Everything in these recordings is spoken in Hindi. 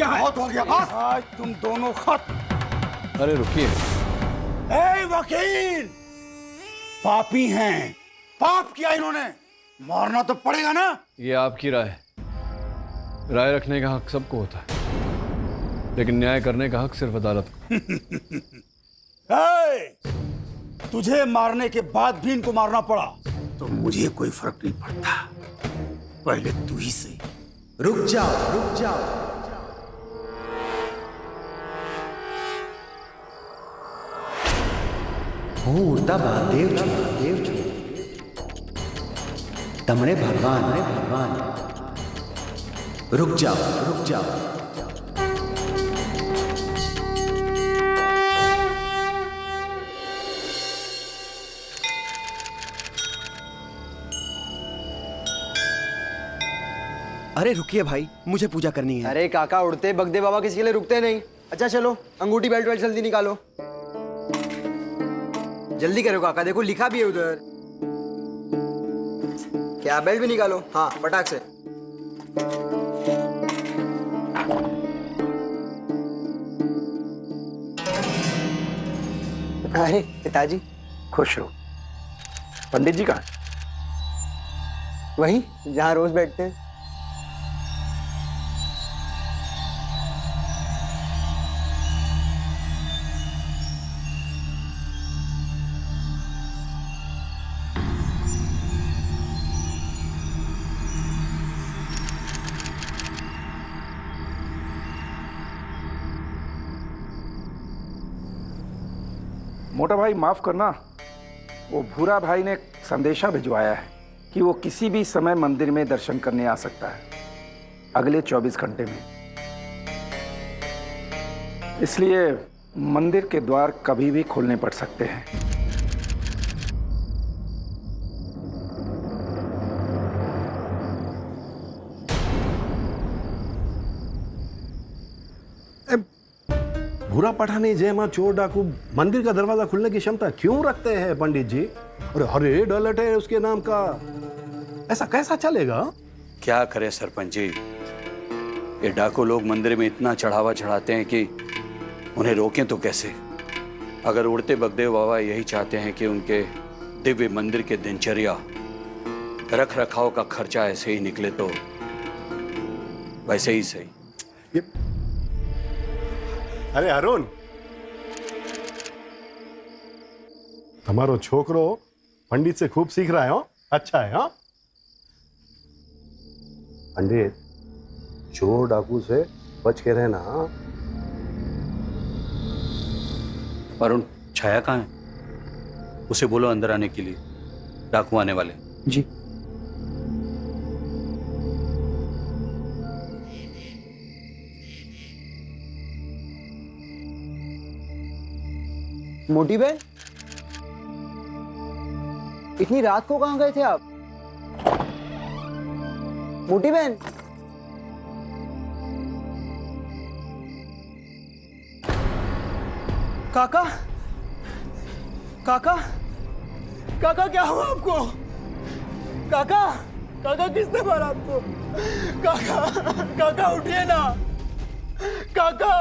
गया है। बहुत हो गया बस। आज तुम दोनों खत्म। अरे रुकिए। ए वकील, पापी हैं, पाप किया इन्होंने, मारना तो पड़ेगा ना। ये आपकी राय है। राय रखने का हक सबको होता है, लेकिन न्याय करने का हक सिर्फ अदालत को। तुझे मारने के बाद भी इनको मारना पड़ा तो मुझे कोई फर्क नहीं पड़ता, पहले तू ही सही। रुक जाओ, रुक जाओ। હું ઉડતા મહાદેવ છું, દેવ છું। तमणे भगवान, भगवान। रुक जाओ, रुक जाओ। अरे रुकिए भाई, मुझे पूजा करनी है। अरे काका, उड़ते बगदे बाबा किसी के लिए रुकते नहीं। अच्छा चलो, अंगूठी बेल्ट वेल्ट जल्दी निकालो। जल्दी करो काका, देखो लिखा भी है उधर। क्या बेल्ट भी निकालो। हाँ पटाख से। अरे पिताजी। खुश रहो। पंडित जी कहाँ? वही जहाँ रोज बैठते हैं। मोटा भाई माफ करना, वो भूरा भाई ने संदेशा भिजवाया है कि वो किसी भी समय मंदिर में दर्शन करने आ सकता है अगले 24 घंटे में। इसलिए मंदिर के द्वार कभी भी खोलने पड़ सकते हैं। भूरा पठानी जयमा चोर डाकू मंदिर का दरवाजा खुलने की क्षमता क्यों रखते हैं पंडित जी? अरे हरे डलट है उसके नाम का, ऐसा कैसा चलेगा? क्या करे सरपंच जी, ये डाकू लोग मंदिर में इतना चढ़ावा चढ़ाते हैं कि उन्हें रोकें तो कैसे। अगर उड़ते बगदेव बाबा यही चाहते हैं कि उनके दिव्य मंदिर के दिनचर्या रख रखाव का खर्चा ऐसे ही निकले तो वैसे ही सही। अरे अरुण, તમારો છોકરો पंडित से खूब सीख रहा है। हो अच्छा है। हाँ पंडित, चोर डाकू से बच के रहना। अरुण, छाया कहाँ है? उसे बोलो अंदर आने के लिए, डाकू आने वाले। जी। मोटी बहन, इतनी रात को कहां गए थे आप? मोटी बहन। काका, काका, काका क्या हुआ आपको? काका, काका किसने मारा आपको? काका, काका उठिए ना। काका।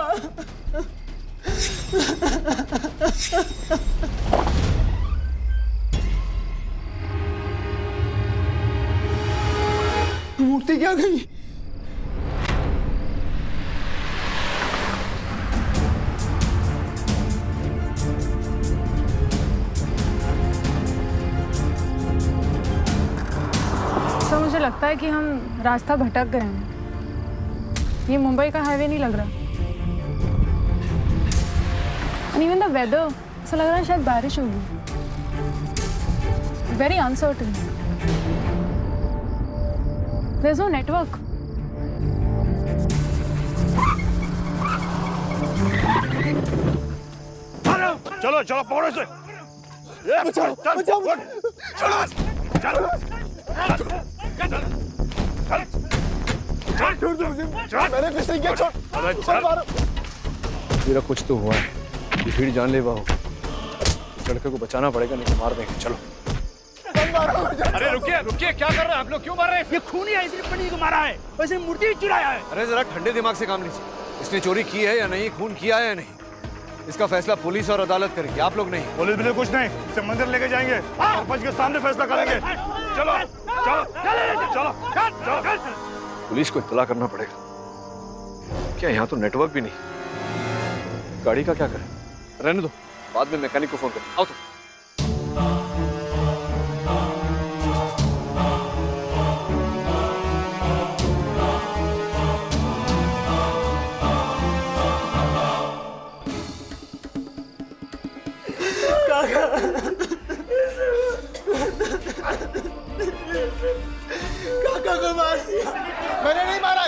मूर्ति क्या गई? सर मुझे लगता है कि हम रास्ता भटक गए हैं। ये मुंबई का हाईवे नहीं लग रहा। And even the weather, ऐसा लग रहा है शायद बारिश होगी। Very uncertain. There's no network. चलो चलो पकड़ो इसे। बचाओ बचाओ। चलो चलो छोड़ दो मुझे। मैंने कुछ नहीं किया, छोड़। मेरा कुछ तो हुआ है, ये भीड़ जानलेवा हो। इस लड़के को बचाना पड़ेगा, नहीं तो मार देंगे। चलो। अरे रुकिए रुकिए, क्या कर रहे हैं आप लोग? क्यों मार रहे हैं? ये खूनी है, इसलिए पंडित को मारा है, वैसे मूर्ति भी चुराया है। अरे जरा ठंडे दिमाग से काम लीजिए। इसने चोरी की है या नहीं, खून किया है या नहीं, इसका फैसला पुलिस और अदालत करेगी, आप लोग नहीं। पुलिस भी कुछ नहीं, इसे मंदिर लेके जाएंगे, सरपंच के सामने फैसला करेंगे। चलो चलो चलो चलो। पुलिस को इत्तला करना पड़ेगा। क्या यहाँ तो नेटवर्क भी नहीं, गाड़ी का क्या करें? रहने दो, बाद में मैकेनिक को फोन कर। आओ तो। काका को मार दिया। मैंने नहीं मारा,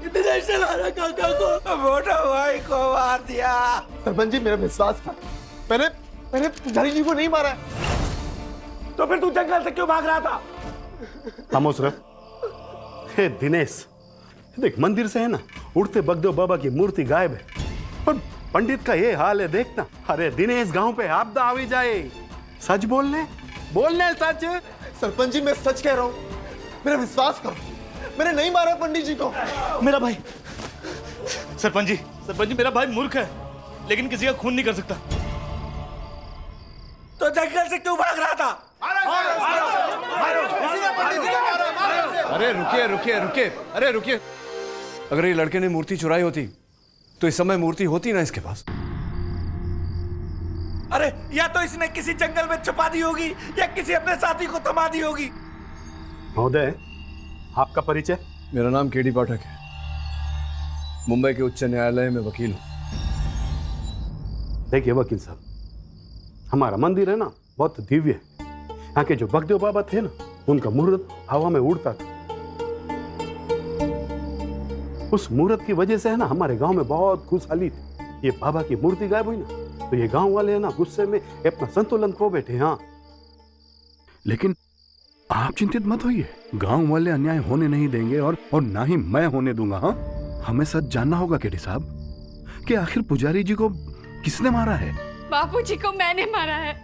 इतने से मारा काका को। मोटा भाई को मार दिया। सरपंच जी मेरा विश्वास था, मैंने पुजारी जी को नहीं मारा। तो फिर तू जंगल से क्यों भाग रहा था? खामोश रह। हे दिनेश, देख मंदिर से है ना उड़ते बगदेव बाबा की मूर्ति गायब है, पर पंडित का ये हाल है देखना। अरे दिनेश, गांव पे आपदा आवी जाए, सच बोलने सच। सरपंच जी मैं सच कह रहा हूँ, मेरा विश्वास करो, मैंने नहीं मारा पंडित जी को। मेरा भाई सरपंच जी मेरा भाई मूर्ख है, लेकिन किसी का खून नहीं कर सकता। तो जंगल से क्यों भाग रहा था? अरे रुकिए, अरे रुकिए। अगर ये लड़के ने मूर्ति चुराई होती तो इस समय मूर्ति होती ना इसके पास। अरे या तो इसने किसी जंगल में छुपा दी होगी या किसी अपने साथी को थमा दी होगी। महोदय, आपका परिचय? मेरा नाम केडी पाठक है, मुंबई के उच्च न्यायालय में वकील हूँ। देखिए वकील साहब, हमारा मंदिर है ना बहुत दिव्य है। यहाँ के जो बगदेव बाबा थे ना, उनका मूर्त हवा में उड़ता था। उस मूर्त की वजह से है ना हमारे गांव में बहुत खुशहाली थी। ये बाबा की मूर्ति गायब हुई ना, तो ये गांव वाले है ना गुस्से में अपना संतुलन खो बैठे। हाँ, लेकिन आप चिंतित मत होइए, गांव वाले अन्याय होने नहीं देंगे और ना ही मैं होने दूंगा। हाँ, हमें सच जानना होगा केडी साहब कि आखिर पुजारी जी को किसने मारा है। बापूजी को मैंने मारा है।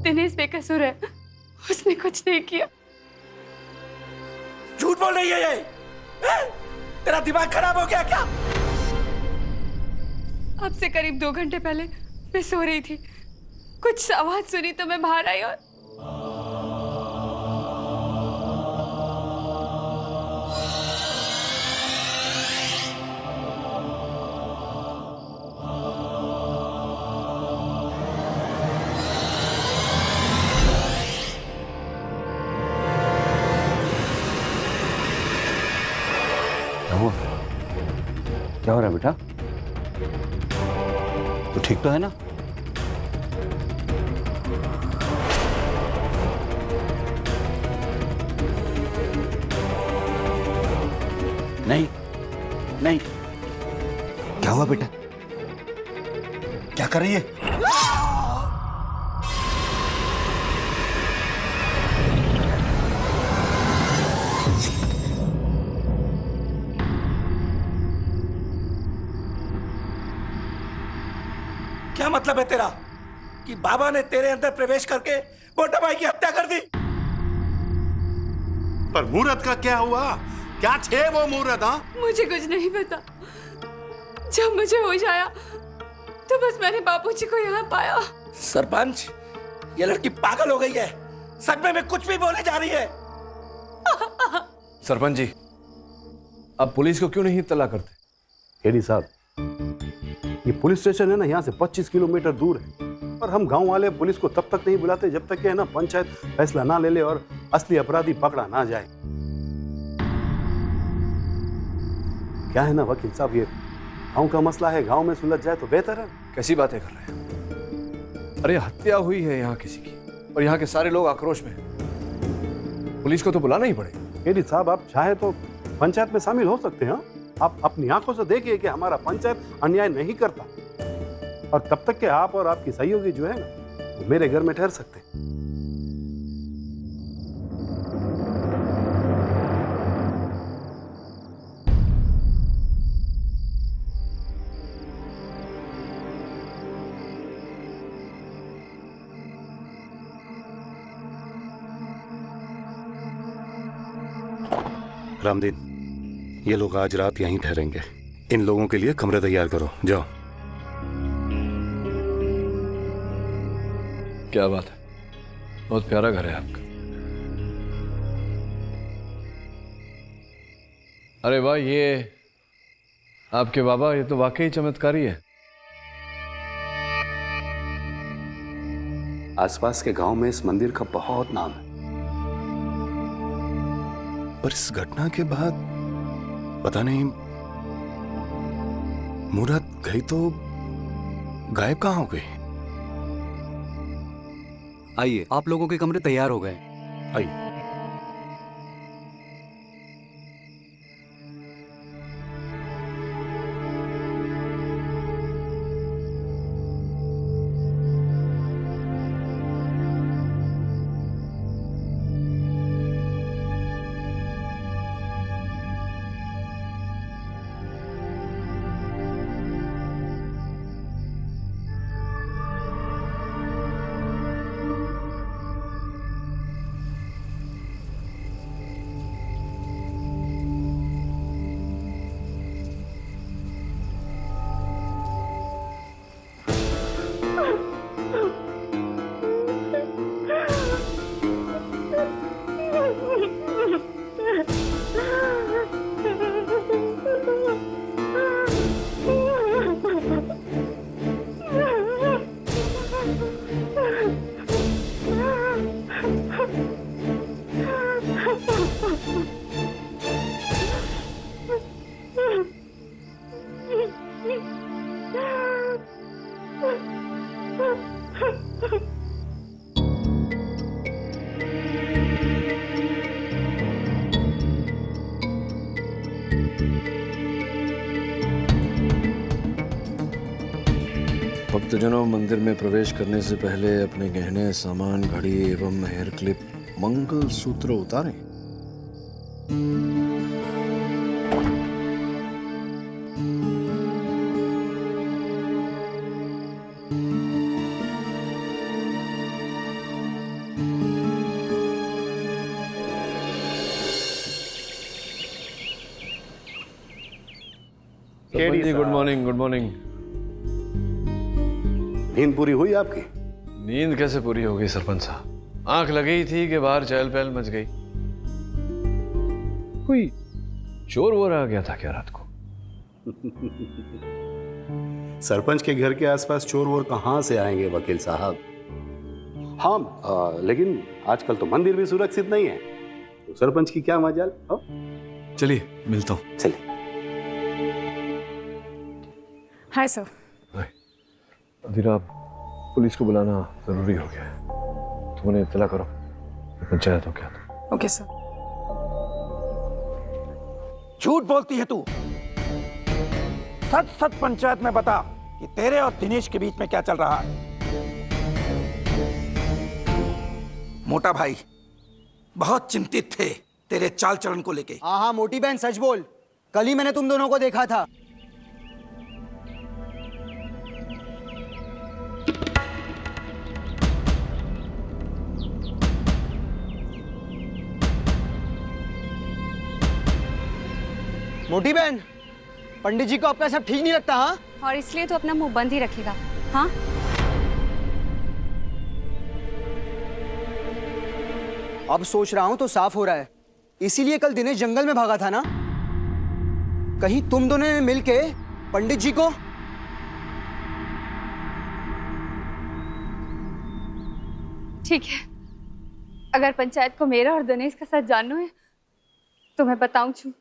दिनेश बेकसूर है, उसने कुछ नहीं किया। झूठ बोल रही है ये। तेरा दिमाग खराब हो गया क्या? अब से करीब 2 घंटे पहले मैं सो रही थी, कुछ आवाज सुनी तो मैं बाहर आई और क्या हो रहा है बेटा? तो ठीक तो है ना? नहीं नहीं, क्या हुआ बेटा? क्या कर रही है? क्या मतलब है तेरा कि बाबा ने तेरे अंदर प्रवेश करके मोटा भाई की हत्या कर दी? पर मूर्त का क्या हुआ? क्या थे वो मूर्त? हाँ, मुझे कुछ नहीं पता। जब मुझे होश आया तो बस मैंने बापूजी को यहाँ पाया। सरपंच, ये लड़की पागल हो गई है, सदमे में कुछ भी बोले जा रही है। सरपंच जी, आप पुलिस को क्यों नहीं इत्तला करते? केडी साहब, ये पुलिस स्टेशन है ना यहाँ से 25 किलोमीटर दूर है, और हम गांव वाले पुलिस को तब तक नहीं बुलाते जब तक कि है ना पंचायत फैसला ना ले ले और असली अपराधी पकड़ा ना जाए। क्या है ना वकील साहब, ये गांव का मसला है, गांव में सुलझ जाए तो बेहतर है। कैसी बातें कर रहे हैं? अरे हत्या हुई है यहाँ किसी की, और यहाँ के सारे लोग आक्रोश में हैं। पुलिस को तो बुलाना ही पड़ेगा। केडी साहब, आप चाहे तो पंचायत में शामिल हो सकते हैं। आप अपनी आंखों से देखिए कि हमारा पंचायत अन्याय नहीं करता, और तब तक के आप और आपकी सहयोगी जो है ना वो मेरे घर में ठहर सकते हैं। रामदीन, ये लोग आज रात यहीं ठहरेंगे। इन लोगों के लिए कमरे तैयार करो, जाओ। क्या बात है, बहुत प्यारा घर है आपका। अरे वाह, ये आपके बाबा, ये तो वाकई चमत्कारी है। आसपास के गांव में इस मंदिर का बहुत नाम है। पर इस घटना के बाद पता नहीं, मूरत गई तो गायब कहाँ हो गई? आइए, आप लोगों के कमरे तैयार हो गए। आइए। भक्तजनों, मंदिर में प्रवेश करने से पहले अपने गहने, सामान, घड़ी एवं हेयर क्लिप, मंगल सूत्र उतारें। जी, गुड मॉर्निंग। Good morning. नींद पूरी हुई आपकी? नींद कैसे पूरी हो गई सरपंच साहब, आंख लगी थी कि बाहर चहल पहल मच गई। कोई चोर वोर आ गया था क्या रात को? सरपंच के घर के आसपास चोर वोर कहां से आएंगे वकील साहब? हाँ, लेकिन आजकल तो मंदिर भी सुरक्षित नहीं है, तो सरपंच की क्या मजाल? चलिए मिलता हूँ। चलिए। Hi sir. अधीरा, पुलिस को बुलाना जरूरी हो गया है, तुम उन्हें इत्तला करो, पंचायत हो क्या तो। Okay sir. झूठ बोलती है तू। सच सच पंचायत में बता कि तेरे और दिनेश के बीच में क्या चल रहा है। मोटा भाई बहुत चिंतित थे तेरे चाल चलन को लेके। हाँ हाँ मोटी बहन, सच बोल, कल ही मैंने तुम दोनों को देखा था। मोटी बहन, पंडित जी को आपका सब ठीक नहीं लगता? हाँ, और इसलिए तो अपना मुंह बंद ही रखेगा। हाँ, अब सोच रहा हूं तो साफ हो रहा है, इसीलिए कल दिनेश जंगल में भागा था ना? कहीं तुम दोनों ने मिलके पंडित जी को? ठीक है, अगर पंचायत को मेरा और दिनेश का सच जानना है तो मैं बताऊं छू।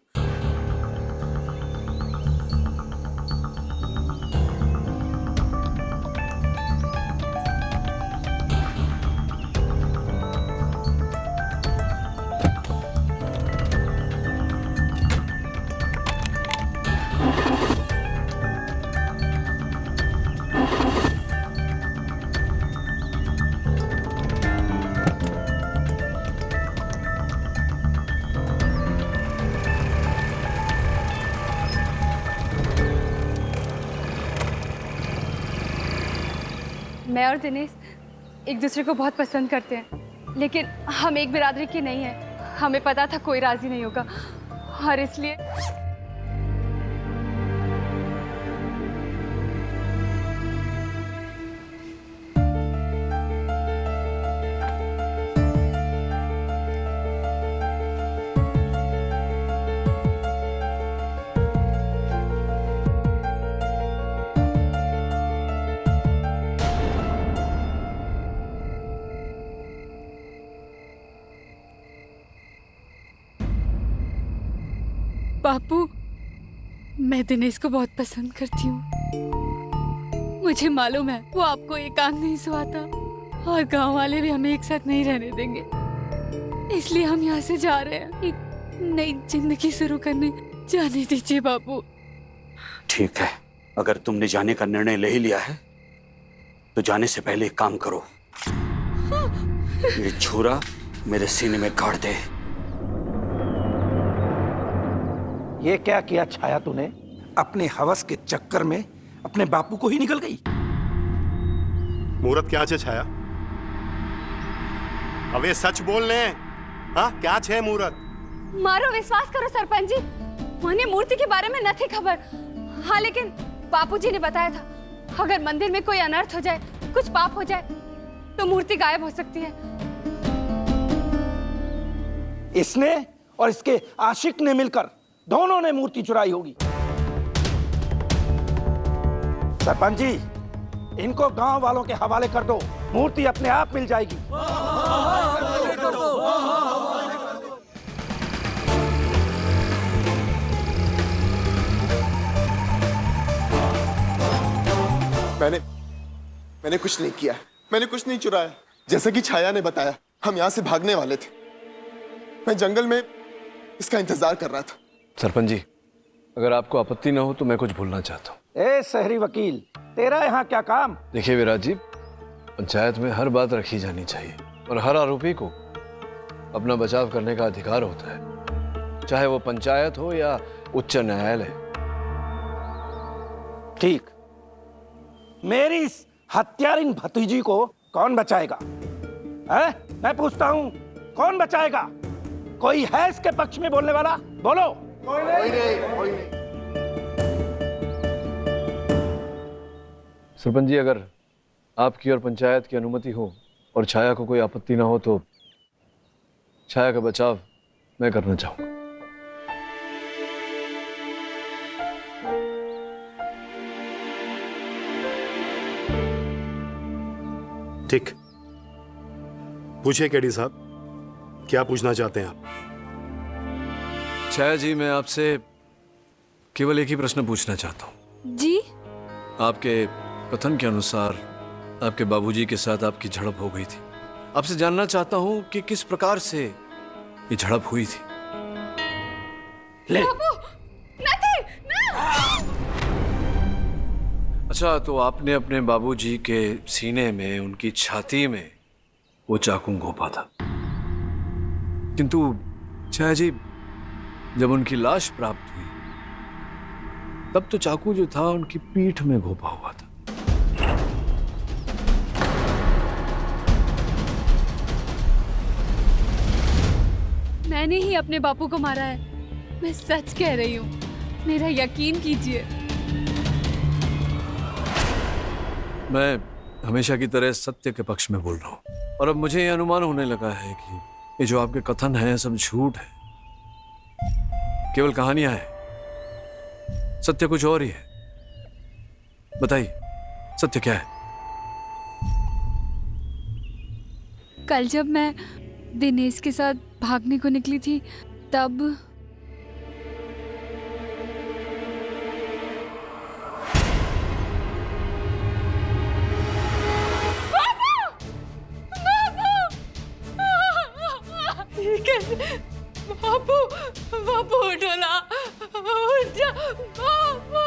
मैं और दिनेश एक दूसरे को बहुत पसंद करते हैं, लेकिन हम एक बिरादरी के नहीं हैं। हमें पता था कोई राजी नहीं होगा, और इसलिए बापू, मैं दिनेश को बहुत पसंद करती हूँ। मुझे मालूम है वो आपको एकांत नहीं सुहाता और गांव वाले भी हमें एक साथ नहीं रहने देंगे। इसलिए हम यहाँ से जा रहे हैं, एक नई जिंदगी शुरू करने। जाने दीजिए बापू। ठीक है, अगर तुमने जाने का निर्णय ले ही लिया है तो जाने से पहले एक काम करो, ये छुरा मेरे सीने में गाड़ दे। ये क्या किया छाया तूने? अपने हवस के चक्कर में अपने बापू को ही निकल गई। मुहूर्त क्या छे छाया? હવે સચ બોલ ને, હા क्या છે मुहूर्त? मारो विश्वास करो सरपंच जी, मुझे मूर्ति के बारे में नहीं खबर। हाँ, लेकिन बापूजी ने बताया था अगर मंदिर में कोई अनर्थ हो जाए, कुछ पाप हो जाए तो मूर्ति गायब हो सकती है। इसने और इसके आशिक ने मिलकर दोनों ने मूर्ति चुराई होगी। सरपंच जी, इनको गांव वालों के हवाले कर दो, मूर्ति अपने आप मिल जाएगी। मैंने कुछ नहीं किया, मैंने कुछ नहीं चुराया। जैसा कि छाया ने बताया, हम यहाँ से भागने वाले थे। मैं जंगल में इसका इंतजार कर रहा था। सरपंच जी, अगर आपको आपत्ति ना हो तो मैं कुछ बोलना चाहता हूँ। ए शहरी वकील, तेरा यहाँ क्या काम? देखिए विराज जी, पंचायत में हर बात रखी जानी चाहिए और हर आरोपी को अपना बचाव करने का अधिकार होता है, चाहे वो पंचायत हो या उच्च न्यायालय। ठीक, मेरी इस हत्यारिन भतीजी को कौन बचाएगा? मैं पूछता हूँ, कौन बचाएगा? कोई है इसके पक्ष में बोलने वाला? बोलो। कोई नहीं। सरपंच जी, अगर आपकी और पंचायत की अनुमति हो और छाया को कोई आपत्ति ना हो तो छाया का बचाव मैं करना चाहूंगा। ठीक, पूछिए केडी साहब, क्या पूछना चाहते हैं आप? छाया जी, मैं आपसे केवल एक ही प्रश्न पूछना चाहता हूँ। जी? आपके कथन के अनुसार आपके बाबूजी के साथ आपकी झड़प हो गई थी। आपसे जानना चाहता हूँ कि किस प्रकार से ये झड़प हुई थी। ले। अच्छा, तो आपने अपने बाबूजी के सीने में, उनकी छाती में वो चाकू घोंपा था, किंतु छाया जी, जब उनकी लाश प्राप्त हुई तब तो चाकू जो था उनकी पीठ में घोंपा हुआ था। मैंने ही अपने बापू को मारा है, मैं सच कह रही हूँ, मेरा यकीन कीजिए। मैं हमेशा की तरह सत्य के पक्ष में बोल रहा हूँ और अब मुझे ये अनुमान होने लगा है कि ये जो आपके कथन हैं सब झूठ है, केवल कहानियां हैं, सत्य कुछ और ही है। बताइए, सत्य क्या है? कल जब मैं दिनेश के साथ भागने को निकली थी तब बापू, बापू उठो ना, उठ जा बापू।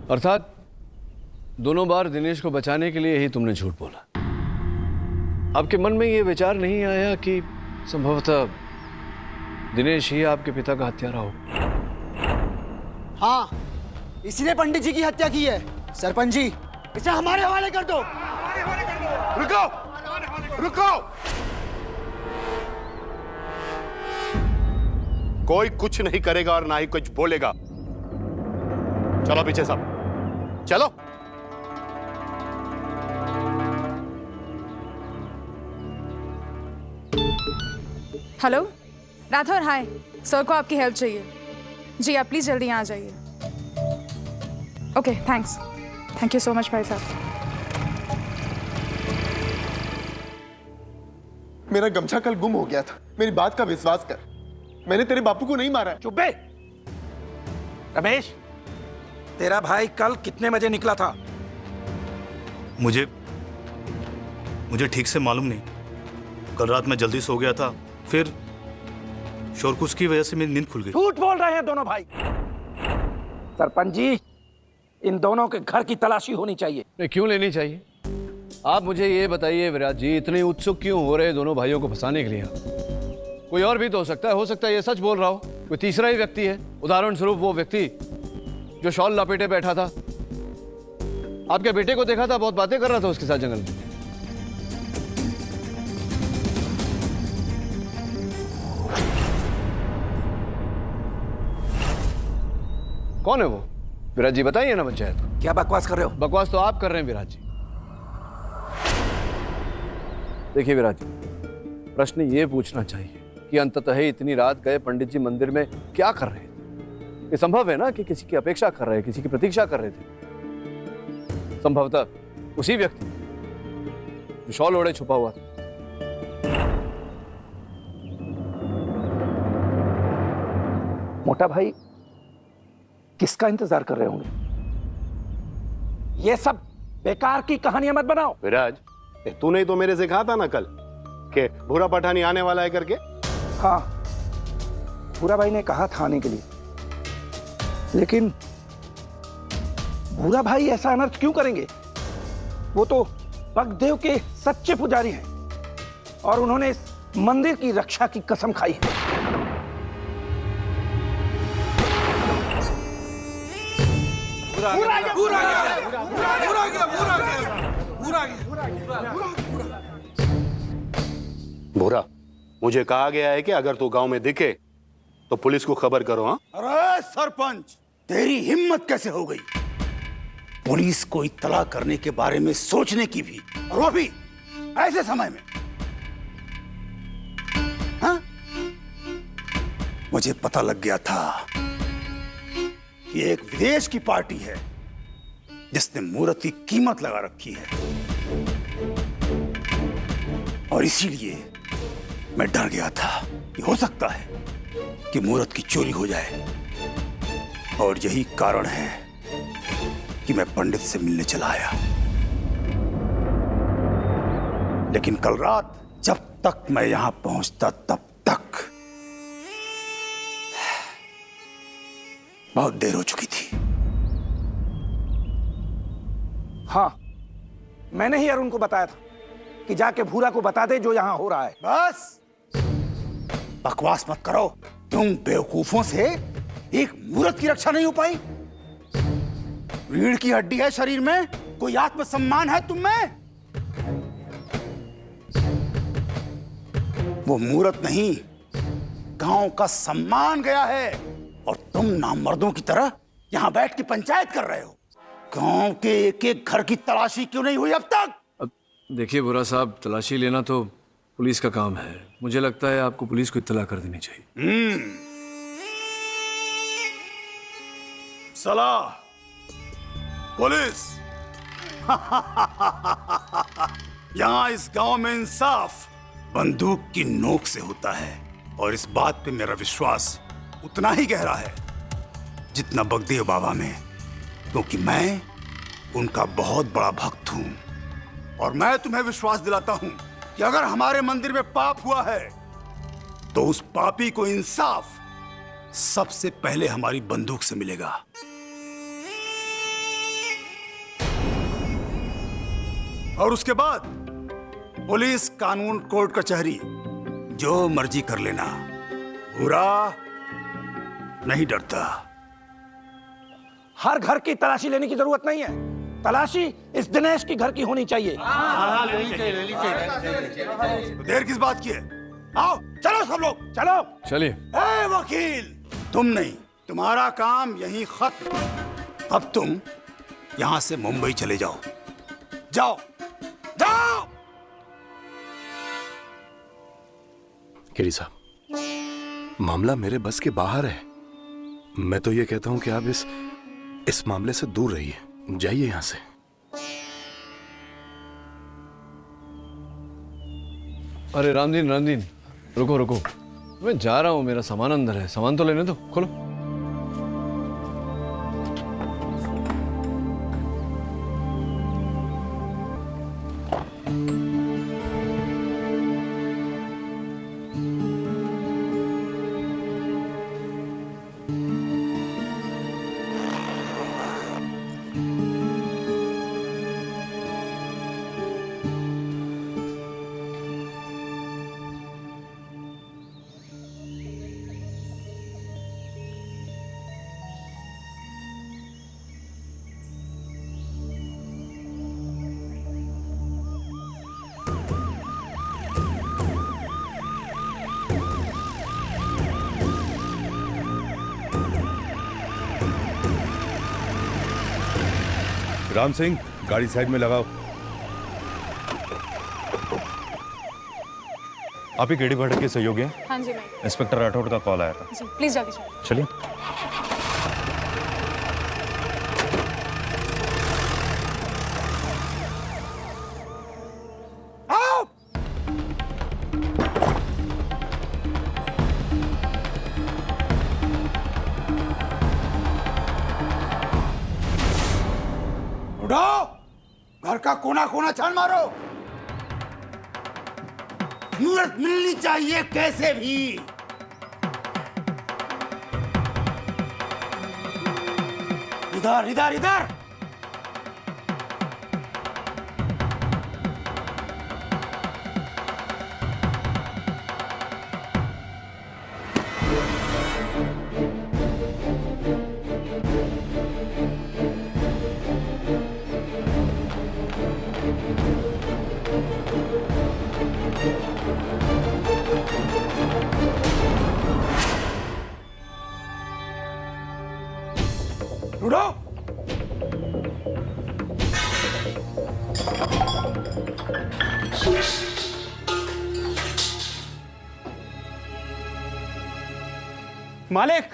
अर्थात दोनों बार दिनेश को बचाने के लिए ही तुमने झूठ बोला। आपके मन में ये विचार नहीं आया कि संभवतः दिनेश ही आपके पिता का हत्यारा हो? हाँ, इसीने पंडित जी की हत्या की है। सरपंच जी, इसे हमारे हवाले कर दो। रुको, रुको। कोई कुछ नहीं करेगा और ना ही कुछ बोलेगा। चलो पीछे सब, चलो। हेलो राठौर, हाय। सर को आपकी हेल्प चाहिए। जी आप प्लीज़ जल्दी यहाँ आ जाइए। Okay thanks. Thank you so much भाई साहब। मेरा गमछा कल गुम हो गया था। मेरी बात का विश्वास कर, मैंने तेरे बापू को नहीं मारा है। चुप बे। रमेश, तेरा भाई कल कितने बजे निकला था? मुझे ठीक से मालूम नहीं। कल रात मैं जल्दी सो गया था, फिर शोरकुश की वजह से मेरी नींद खुल गई। झूठ बोल रहे हैं दोनों भाई। सरपंच जी, इन दोनों के घर की तलाशी होनी चाहिए। नहीं, क्यों लेनी चाहिए? आप मुझे ये बताइए विराज जी, इतने उत्सुक क्यों हो रहे दोनों भाइयों को फंसाने के लिए? कोई और भी तो हो सकता है ये सच बोल रहा हो, कोई तीसरा ही व्यक्ति है। उदाहरण स्वरूप वो व्यक्ति जो शॉल लपेटे बैठा था, आपके बेटे को देखा था, बहुत बातें कर रहा था उसके साथ जंगल में। कौन है वो? विराज जी बताइए ना पंचायत को। क्या बकवास कर रहे हो? बकवास तो आप कर रहे हैं विराज जी। देखिए विराज जी, प्रश्न ये पूछना चाहिए कि अंततः इतनी रात गए पंडित जी मंदिर में क्या कर रहे थे? ये संभव है ना कि किसी की अपेक्षा कर रहे, किसी की प्रतीक्षा कर रहे थे। संभवतः उसी व्यक्ति जो शॉल ओढ़े छुपा हुआ था। मोटा भाई किसका इंतजार कर रहे होंगे? ये सब बेकार की कहानियां मत बनाओ। विराज, तूने ही तो मेरे से कहा था ना कल कि भूरा पठानी आने वाला है करके। हाँ, भूरा भाई ने कहा था आने के लिए, लेकिन भूरा भाई ऐसा अनर्थ क्यों करेंगे? वो तो बगदेव के सच्चे पुजारी हैं और उन्होंने इस मंदिर की रक्षा की कसम खाई है। भूरा, मुझे कहा गया है कि अगर तू गांव में दिखे तो पुलिस को खबर करो। हाँ? अरे सरपंच, तेरी हिम्मत कैसे हो गई पुलिस को इत्तला करने के बारे में सोचने की भी, और वो भी ऐसे समय में? हाँ? मुझे पता लग गया था कि एक विदेश की पार्टी है जिसने मूर्त की कीमत लगा रखी है, और इसीलिए मैं डर गया था कि हो सकता है कि मूर्त की चोरी हो जाए, और यही कारण है कि मैं पंडित से मिलने चला आया। लेकिन कल रात जब तक मैं यहां पहुंचता तब तक बहुत देर हो चुकी थी। हाँ, मैंने ही अरुण को बताया था कि जाके भूरा को बता दे जो यहां हो रहा है। बस बकवास मत करो। तुम बेवकूफों से एक मूर्त की रक्षा नहीं हो पाई। रीढ़ की हड्डी है शरीर में, कोई आत्मसम्मान है तुम में? वो मूर्त नहीं, गांव का सम्मान गया है, और तुम नामर्दों की तरह यहां बैठ के पंचायत कर रहे हो। गांव के एक एक घर की तलाशी क्यों नहीं हुई अब तक? अब देखिए बुरा साहब, तलाशी लेना तो पुलिस का काम है। मुझे लगता है आपको पुलिस को इत्तला कर देनी चाहिए। सलाह पुलिस। यहां इस गांव में इंसाफ बंदूक की नोक से होता है, और इस बात पे मेरा विश्वास उतना ही गहरा है जितना बगदेव बाबा में, क्योंकि मैं उनका बहुत बड़ा भक्त हूं। और मैं तुम्हें विश्वास दिलाता हूं कि अगर हमारे मंदिर में पाप हुआ है तो उस पापी को इंसाफ सबसे पहले हमारी बंदूक से मिलेगा। और उसके बाद पुलिस, कानून, कोर्ट कचहरी, जो मर्जी कर लेना, बुरा नहीं डरता। हर घर की तलाशी लेने की जरूरत नहीं है। तलाशी इस दिनेश की घर की होनी चाहिए। देर किस बात की है? आओ, चलो सब लोग, चलो। चलिए। ए वकील, तुम नहीं, तुम्हारा काम यहीं खत्म। अब तुम यहां से मुंबई चले जाओ। जाओ जाओ। केडी साहब, मामला मेरे बस के बाहर है। मैं तो ये कहता हूं कि आप इस मामले से दूर रहिए, जाइए यहां से। अरे रामदीन, रुको रुको, मैं जा रहा हूं, मेरा सामान अंदर है, सामान तो लेने दो, खोलो। राम सिंह, गाड़ी साइड में लगाओ। आप ही केडी भट्ट के सहयोगी हैं? हाँ जी मैं। इंस्पेक्टर राठौड़ का कॉल आया था। जी प्लीज जल्दी चलिए। उठो, घर का कोना कोना छान मारो। मूर्त मिलनी चाहिए कैसे भी। इधर इधर इधर। उठो। मालिक,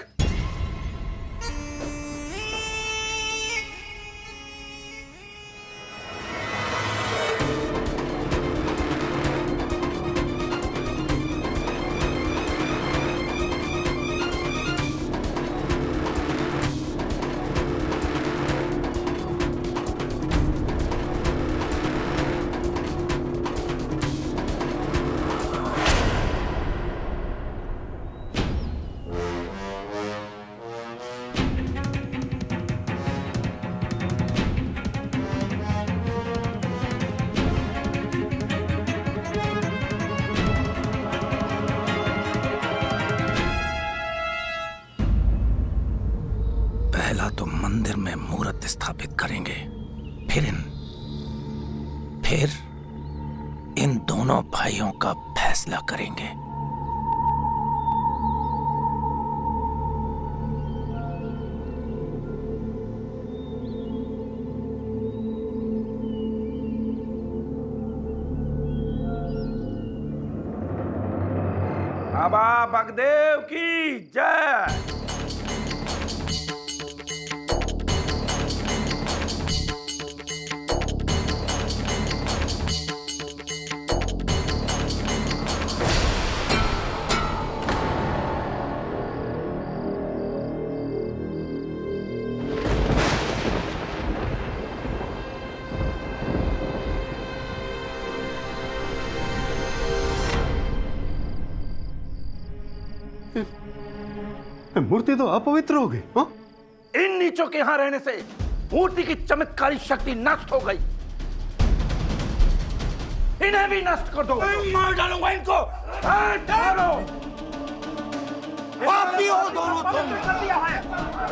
पहला तो मंदिर में मूर्त स्थापित करेंगे, फिर इन दोनों भाइयों का फैसला करेंगे। बाबा बगदेव की जय। मूर्ति तो अपवित्र हो गई। हाँ? इन नीचों के यहां रहने से मूर्ति की चमत्कारी शक्ति नष्ट हो गई। इन्हें भी नष्ट कर दो। मार डालूंगा इनको। मारो। पापी हो दोनों तुम। कर दिया है,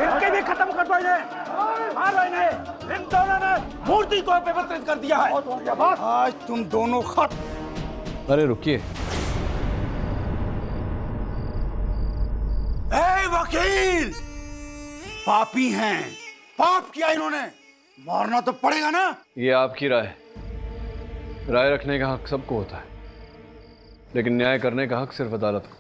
इनके भी खत्म कर दो इन्हें। मारो इन्हें। इन दोनों ने मूर्ति को अपवित्र कर दिया है। आज तुम दोनों खत्म। अरे रुकिए, ए वकील, पापी हैं, पाप किया इन्होंने, मारना तो पड़ेगा ना। ये आपकी राय है। राय रखने का हक सबको होता है, लेकिन न्याय करने का हक सिर्फ अदालत को।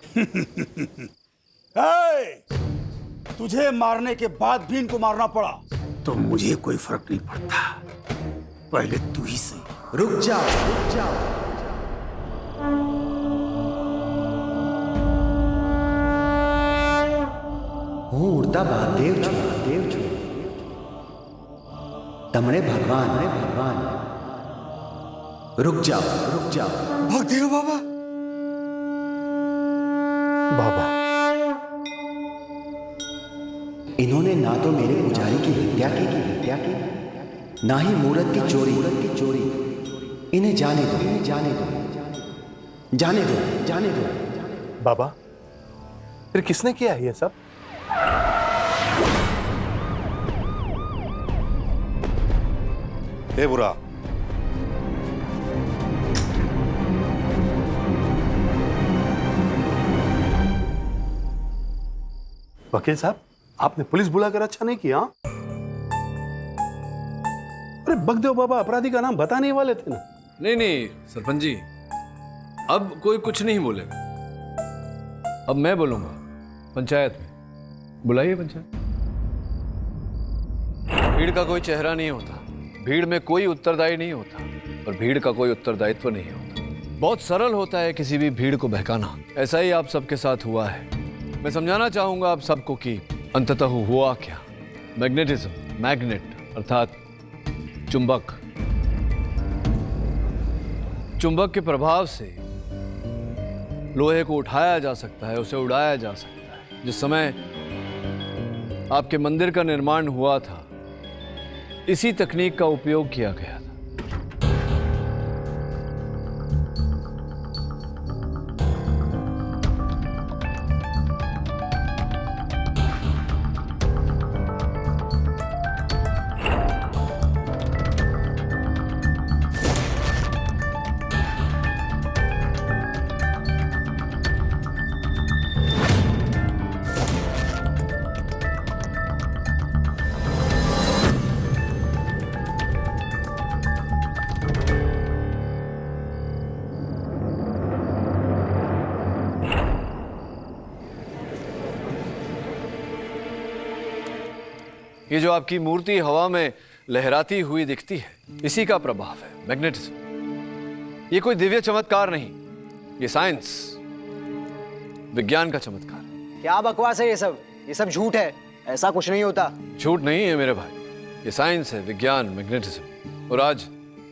तुझे मारने के बाद भी इनको मारना पड़ा तो मुझे कोई फर्क नहीं पड़ता। पहले तू ही सही। रुक जाओ, रुक जाओ। હું ઉડતા મહાદેવ છું, દેવ છું. તમણે ભગવાન, ભગવાન. रुक जाओ, रुक जाओ. भगदेव बाबा। बाबा, इन्होंने ना तो मेरे पुजारी की हत्या की, ना ही मूर्त की चोरी. इन्हें जाने दो, जाने दो, जाने दो, जाने दो. बाबा, फिर किसने किया है ये सब? ए बुरा, वकील साहब, आपने पुलिस बुलाकर अच्छा नहीं किया। अरे बगदेव बाबा अपराधी का नाम बताने ही वाले थे ना। नहीं सरपंच जी, अब कोई कुछ नहीं बोलेगा। अब मैं बोलूंगा पंचायत में। बुलाइए पंचायत। भीड़ का कोई चेहरा नहीं होता, भीड़ में कोई उत्तरदायी नहीं होता, और भीड़ का कोई उत्तरदायित्व नहीं होता। बहुत सरल होता है किसी भी भीड़ को बहकाना। ऐसा ही आप सबके साथ हुआ है। मैं समझाना चाहूंगा आप सबको कि अंततः हुआ क्या। मैग्नेटिज्म, मैग्नेट अर्थात चुंबक, चुंबक के प्रभाव से लोहे को उठाया जा सकता है, उसे उड़ाया जा सकता है। जिस समय आपके मंदिर का निर्माण हुआ था, इसी तकनीक का उपयोग किया गया था। ये जो आपकी मूर्ति हवा में लहराती हुई दिखती है, इसी का प्रभाव है मैग्नेटिज्म। ये कोई दिव्य चमत्कार नहीं, ये साइंस, विज्ञान का चमत्कार है। क्या बकवास है ये सब झूठ है। ऐसा कुछ नहीं होता। झूठ नहीं है मेरे भाई, ये साइंस है, विज्ञान, मैग्नेटिज्म। और आज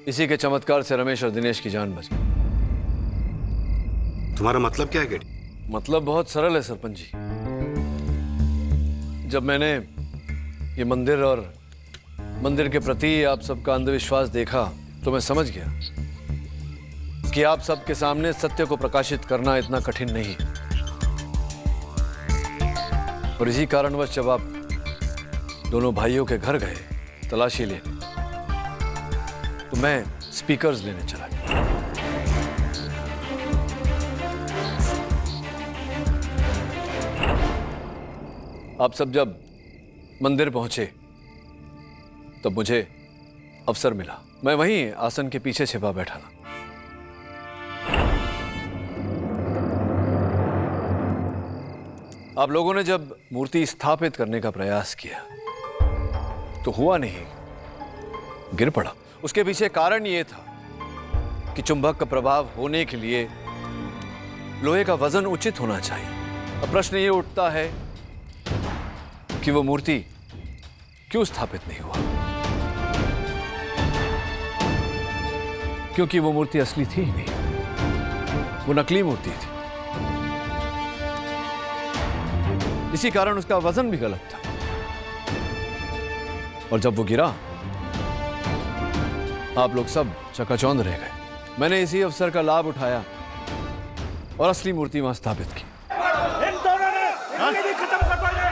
इसी के चमत्कार से रमेश और दिनेश की जान बच गई। तुम्हारा मतलब क्या है गेडी? मतलब बहुत सरल है सरपंच जी। जब मैंने ये मंदिर और मंदिर के प्रति आप सबका अंधविश्वास देखा, तो मैं समझ गया कि आप सबके सामने सत्य को प्रकाशित करना इतना कठिन नहीं। और इसी कारणवश जब आप दोनों भाइयों के घर गए तलाशी लेने, तो मैं स्पीकर्स लेने चला गया। आप सब जब मंदिर पहुंचे तब मुझे अवसर मिला। मैं वहीं आसन के पीछे छिपा बैठा था। आप लोगों ने जब मूर्ति स्थापित करने का प्रयास किया तो हुआ नहीं, गिर पड़ा। उसके पीछे कारण यह था कि चुंबक का प्रभाव होने के लिए लोहे का वजन उचित होना चाहिए। अब प्रश्न ये उठता है कि वो मूर्ति क्यों स्थापित नहीं हुआ? क्योंकि वो मूर्ति असली थी ही नहीं, वो नकली मूर्ति थी। इसी कारण उसका वजन भी गलत था। और जब वो गिरा, आप लोग सब चकाचौंध रह गए। मैंने इसी अवसर का लाभ उठाया और असली मूर्ति वहां स्थापित की। इन दोनों ने जिंदगी खत्म कर पाएंगे।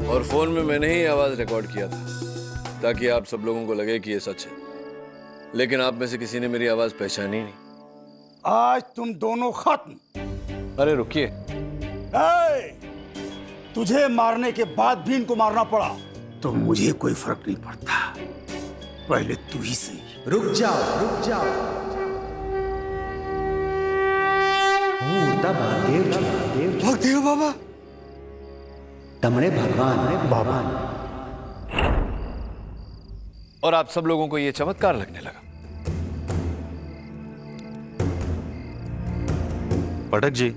और फोन में मैंने ही आवाज रिकॉर्ड किया था ताकि आप सब लोगों को लगे कि ये सच है, लेकिन आप में से किसी ने मेरी आवाज पहचानी नहीं। आज तुम दोनों खत्म। अरे रुकिए, तुझे मारने के बाद भी इनको मारना पड़ा तो मुझे कोई फर्क नहीं पड़ता, पहले तू ही सही। रुक जाओ, रुक जाओ। भगदेव बाबा, तमरे भगवान बाबा। और आप सब लोगों को ये चमत्कार लगने लगा। पाठक जी,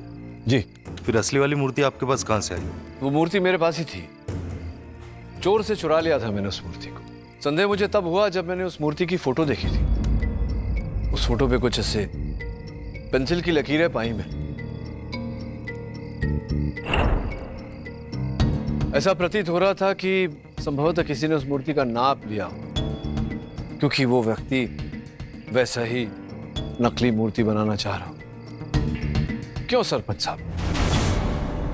जी, फिर असली वाली मूर्ति आपके पास कहां से आई? वो मूर्ति मेरे पास ही थी। चोर से चुरा लिया था मैंने उस मूर्ति को। संदेह मुझे तब हुआ जब मैंने उस मूर्ति की फोटो देखी थी। उस फोटो पे कुछ ऐसे पेंसिल की लकीरें पाई मैं। ऐसा प्रतीत हो रहा था कि संभवतः किसी ने उस मूर्ति का नाप लिया हो, क्योंकि वो व्यक्ति वैसा ही नकली मूर्ति बनाना चाह रहा हो। क्यों सरपंच साहब,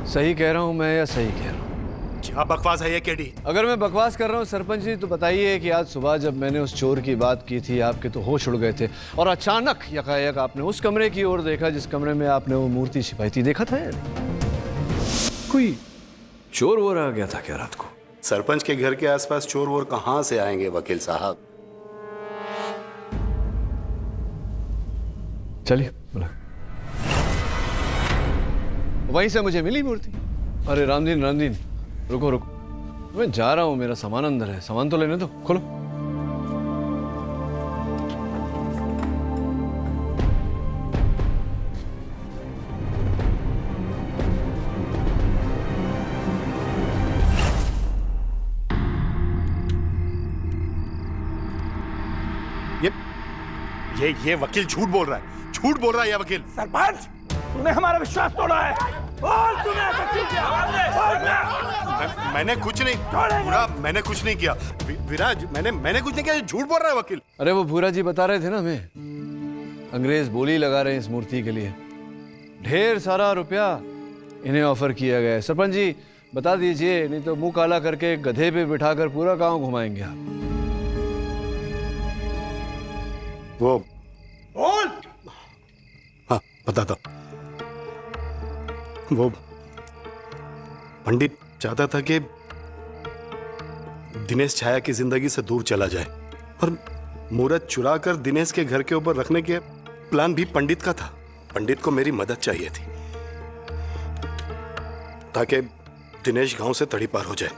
सही कह रहा हूं मैं या सही कह रहा हूं? क्या बकवास है ये केडी? अगर मैं बकवास कर रहा हूं सरपंच जी तो बताइए कि आज सुबह जब मैंने उस चोर की बात की थी आपके तो होश उड़ गए थे और अचानक यकायक आपने उस कमरे की ओर देखा जिस कमरे में आपने वो मूर्ति छिपाई थी। देखा था यार? कोई चोर वोर आ गया था क्या रात को? सरपंच के घर के आसपास चोर वोर कहां से आएंगे वकील साहब? चलिए बोला। वहीं से मुझे मिली मूर्ति। अरे रामदीन, रामदीन, रुको रुको, मैं जा रहा हूं, मेरा सामान अंदर है, सामान तो लेने दो, खोलो। ये वकील झूठ बोल रहा है, झूठ बोल रहा है ये वकील। सरपंच, तूने हमारा विश्वास तोड़ा है। बोल, तूने ऐसा क्यों किया? बोल ना। मैंने कुछ नहीं, भूरा, मैंने कुछ नहीं किया। विराज, मैंने कुछ नहीं किया, झूठ बोल रहा है वकील। अरे वो भूरा जी बता रहे थे ना हमें, अंग्रेज बोली लगा रहे हैं इस मूर्ति के लिए। ढेर सारा रुपया इन्हें ऑफर किया गया है। सरपंच जी बता दीजिए, नहीं तो मुंह काला करके गधे पे बिठाकर पूरा गांव घुमाएंगे आप। वो बोल। हाँ बताता। वो पंडित चाहता था कि दिनेश छाया की जिंदगी से दूर चला जाए और मूर्त चुरा कर दिनेश के घर के ऊपर रखने के प्लान भी पंडित का था। पंडित को मेरी मदद चाहिए थी ताकि दिनेश गांव से तड़ी पार हो जाए,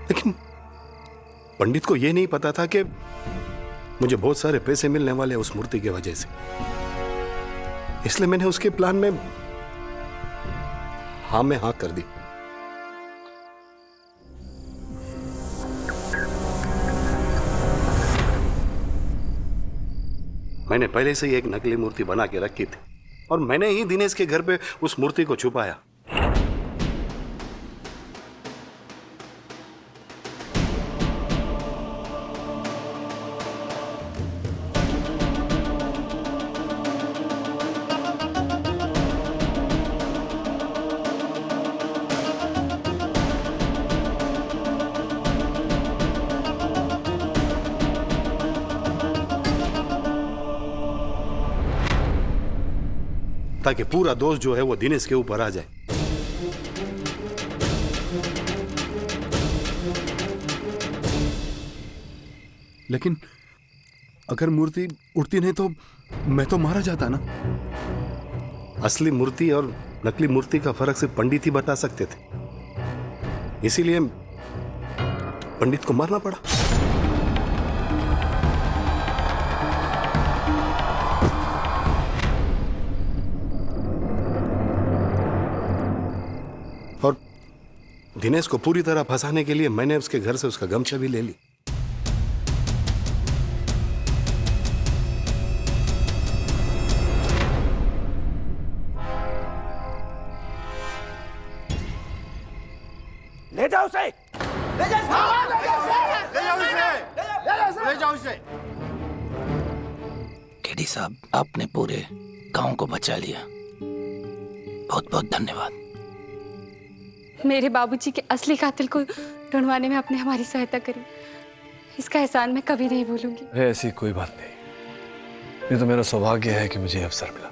लेकिन पंडित को यह नहीं पता था कि मुझे बहुत सारे पैसे मिलने वाले उस मूर्ति की वजह से। इसलिए मैंने उसके प्लान में हाँ में हाँ कर दी। मैंने पहले से ही एक नकली मूर्ति बना के रखी थी और मैंने ही दिनेश के घर पे उस मूर्ति को छुपाया। ताकि पूरा दोष जो है वो दिनेश के ऊपर आ जाए। लेकिन अगर मूर्ति उड़ती नहीं तो मैं तो मारा जाता ना। असली मूर्ति और नकली मूर्ति का फर्क सिर्फ पंडित ही बता सकते थे, इसीलिए पंडित को मारना पड़ा। और दिनेश को पूरी तरह फंसाने के लिए मैंने उसके घर से उसका गमछा भी ले ली। ले जाओ उसे, ले जाओ उसे। केडी साहब, आपने पूरे गांव को बचा लिया, बहुत बहुत धन्यवाद। मेरे बाबूजी के असली कातिल को ढूंढवाने में आपने हमारी सहायता करी, इसका एहसान मैं कभी नहीं भूलूंगी। अरे ऐसी कोई बात नहीं, ये तो मेरा सौभाग्य है कि मुझे अवसर मिला।